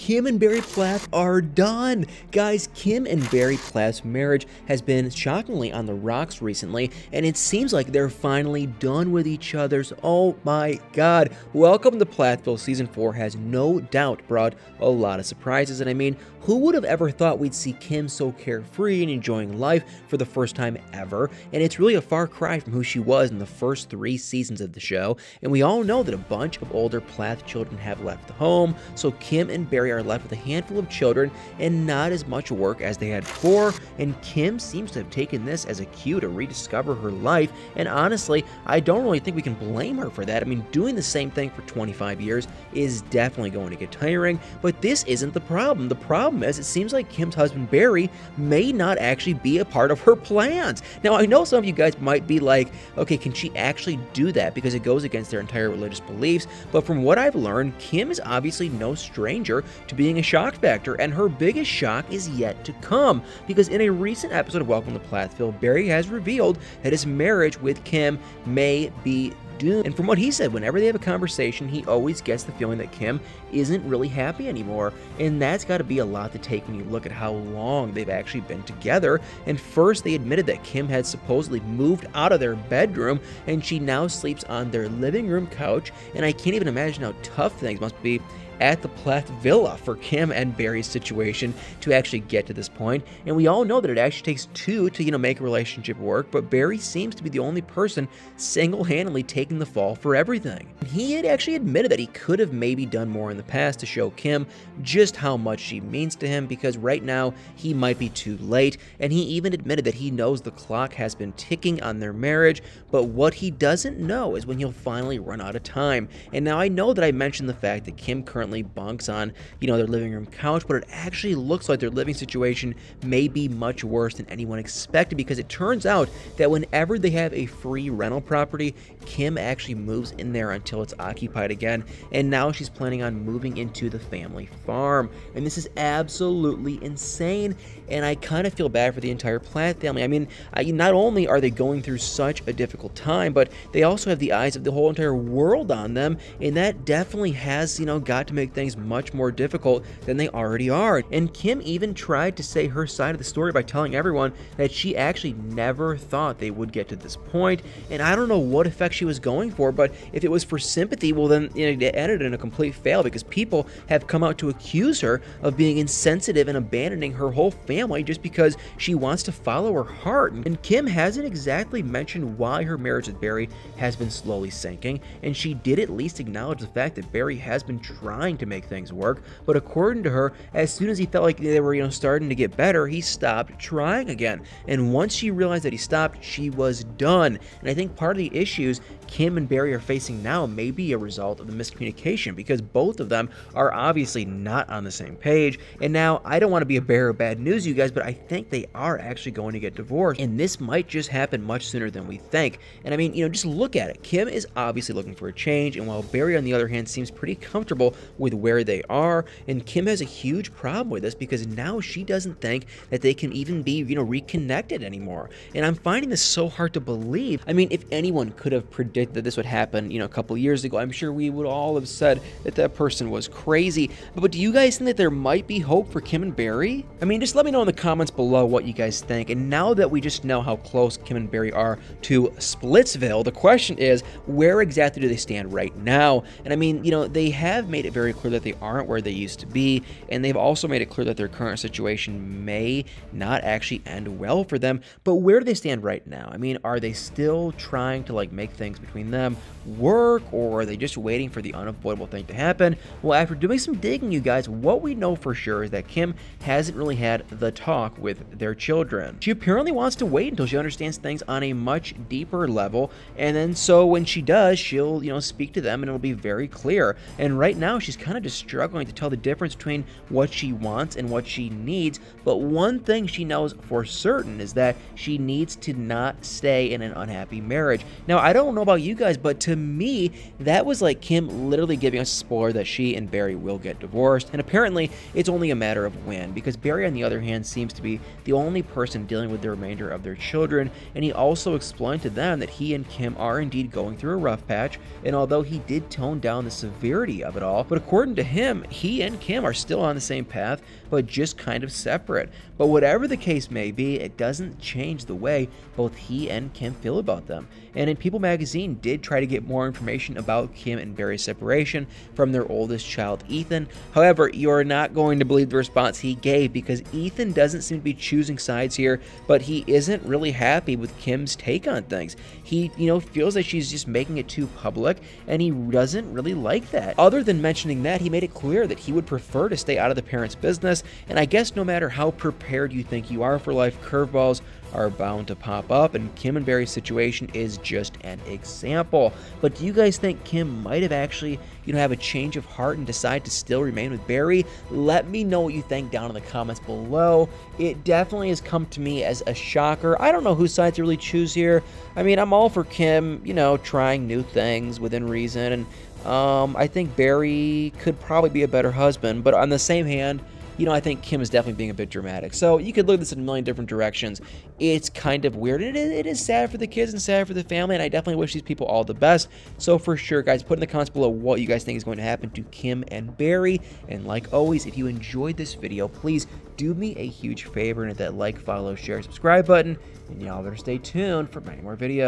Kim and Barry Plath are done. Guys, Kim and Barry Plath's marriage has been shockingly on the rocks recently, and it seems like they're finally done with each other's. Oh my god. Welcome to Plathville. Season 4 has no doubt brought a lot of surprises, and I mean, who would have ever thought we'd see Kim so carefree and enjoying life for the first time ever? And it's really a far cry from who she was in the first 3 seasons of the show, and we all know that a bunch of older Plath children have left the home, so Kim and Barry are left with a handful of children and not as much work as they had before, and Kim seems to have taken this as a cue to rediscover her life, and honestly, I don't really think we can blame her for that. I mean, doing the same thing for 25 years is definitely going to get tiring, but this isn't the problem. The problem is, it seems like Kim's husband Barry may not actually be a part of her plans. Now, I know some of you guys might be like, okay, can she actually do that? Because it goes against their entire religious beliefs, but from what I've learned, Kim is obviously no stranger to being a shock factor, and her biggest shock is yet to come, because in a recent episode of Welcome to Plathville, Barry has revealed that his marriage with Kim may be doomed. And from what he said, whenever they have a conversation, he always gets the feeling that Kim isn't really happy anymore, and that's got to be a lot to take when you look at how long they've actually been together. And first, they admitted that Kim had supposedly moved out of their bedroom, and she now sleeps on their living room couch, and I can't even imagine how tough things must be at the Plath Villa for Kim and Barry's situation to actually get to this point. And we all know that it actually takes two to, make a relationship work, but Barry seems to be the only person single-handedly taking the fall for everything. He had actually admitted that he could have maybe done more in the past to show Kim just how much she means to him, because right now he might be too late, and he even admitted that he knows the clock has been ticking on their marriage, but what he doesn't know is when he'll finally run out of time. And now I know that I mentioned the fact that Kim currently bunks on, their living room couch, but it actually looks like their living situation may be much worse than anyone expected, because it turns out that whenever they have a free rental property, Kim actually moves in there until it's occupied again, and now she's planning on moving into the family farm. And this is absolutely insane, and I kind of feel bad for the entire Plath family. I mean, not only are they going through such a difficult time, but they also have the eyes of the whole entire world on them, and that definitely has, got to make things much more difficult than they already are. And Kim even tried to say her side of the story by telling everyone that she actually never thought they would get to this point, and I don't know what effect she was going for, but if it was for sympathy, well then it ended in a complete fail, because people have come out to accuse her of being insensitive and abandoning her whole family just because she wants to follow her heart. And Kim hasn't exactly mentioned why her marriage with Barry has been slowly sinking, and she did at least acknowledge the fact that Barry has been trying to make things work, but according to her, as soon as he felt like they were starting to get better, he stopped trying again. And once she realized that he stopped, she was done. And I think part of the issues Kim and Barry are facing now may be a result of the miscommunication, because both of them are obviously not on the same page. And now, I don't want to be a bearer of bad news, you guys, but I think they are actually going to get divorced, and this might just happen much sooner than we think. And I mean, just look at it. Kim is obviously looking for a change, and while Barry, on the other hand, seems pretty comfortable with where they are, and Kim has a huge problem with this, because now she doesn't think that they can even be, reconnected anymore. And I'm finding this so hard to believe. I mean, if anyone could have predicted that this would happen, a couple years ago, I'm sure we would all have said that that person was crazy. But do you guys think that there might be hope for Kim and Barry? I mean, just let me know in the comments below what you guys think. And now that we just know how close Kim and Barry are to Splitsville, the question is, where exactly do they stand right now? And I mean, they have made it very clear that they aren't where they used to be, and they've also made it clear that their current situation may not actually end well for them. But where do they stand right now? I mean, are they still trying to make things between them work, or are they just waiting for the unavoidable thing to happen? Well, after doing some digging, you guys, what we know for sure is that Kim hasn't really had the talk with their children. She apparently wants to wait until she understands things on a much deeper level, and then so when she does, she'll speak to them, and it'll be very clear. And right now, she's kind of just struggling to tell the difference between what she wants and what she needs. But one thing she knows for certain is that she needs to not stay in an unhappy marriage. Now, I don't know about about you guys, but to me, that was like Kim literally giving us a spoiler that she and Barry will get divorced, and apparently it's only a matter of when, because Barry, on the other hand, seems to be the only person dealing with the remainder of their children, and he also explained to them that he and Kim are indeed going through a rough patch, and although he did tone down the severity of it all, but according to him, he and Kim are still on the same path, but just kind of separate. But whatever the case may be, it doesn't change the way both he and Kim feel about them. And in People magazine did try to get more information about Kim and Barry's separation from their oldest child, Ethan. However, you're not going to believe the response he gave, because Ethan doesn't seem to be choosing sides here, but he isn't really happy with Kim's take on things. He, feels that she's just making it too public, and he doesn't really like that. Other than mentioning that, he made it clear that he would prefer to stay out of the parents' business, and I guess no matter how prepared you think you are for life, curveballs are bound to pop up, and Kim and Barry's situation is just an example. But do you guys think Kim might have actually, have a change of heart and decide to still remain with Barry? Let me know what you think down in the comments below. It definitely has come to me as a shocker. I don't know whose side to really choose here. I mean, I'm all for Kim, trying new things within reason, and I think Barry could probably be a better husband, but on the same hand, I think Kim is definitely being a bit dramatic. So you could look at this in a million different directions. It's kind of weird. It is sad for the kids and sad for the family, and I definitely wish these people all the best. So for sure, guys, put in the comments below what you guys think is going to happen to Kim and Barry. And like always, if you enjoyed this video, please do me a huge favor and hit that like, follow, share, subscribe button. And y'all better stay tuned for many more videos.